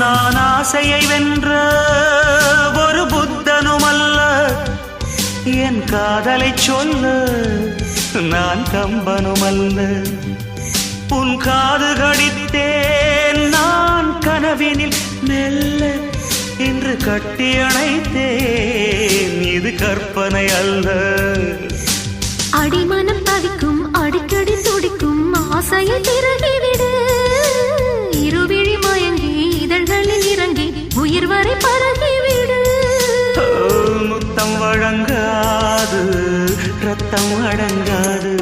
நான் ஆசையை வென்ற ஒரு புத்தனுமல்ல, என் காதலை சொல்ல நான் கம்பனுமல்ல. உன் காது கடித்தேன் நான் கனவினில் மெல்ல, இன்று கட்டி அணைத்தேன் இது கற்பனை அல்ல. அடிமனம் தவிக்கும் அடிக்கடி துடிக்கும் ஆசையை திறகிவிடு. இருவிழி மயங்கி இதழ்களில் இறங்கி உயிர் வரை பரகிவிடு. முத்தம் வழங்காது ரத்தம் அடங்காது.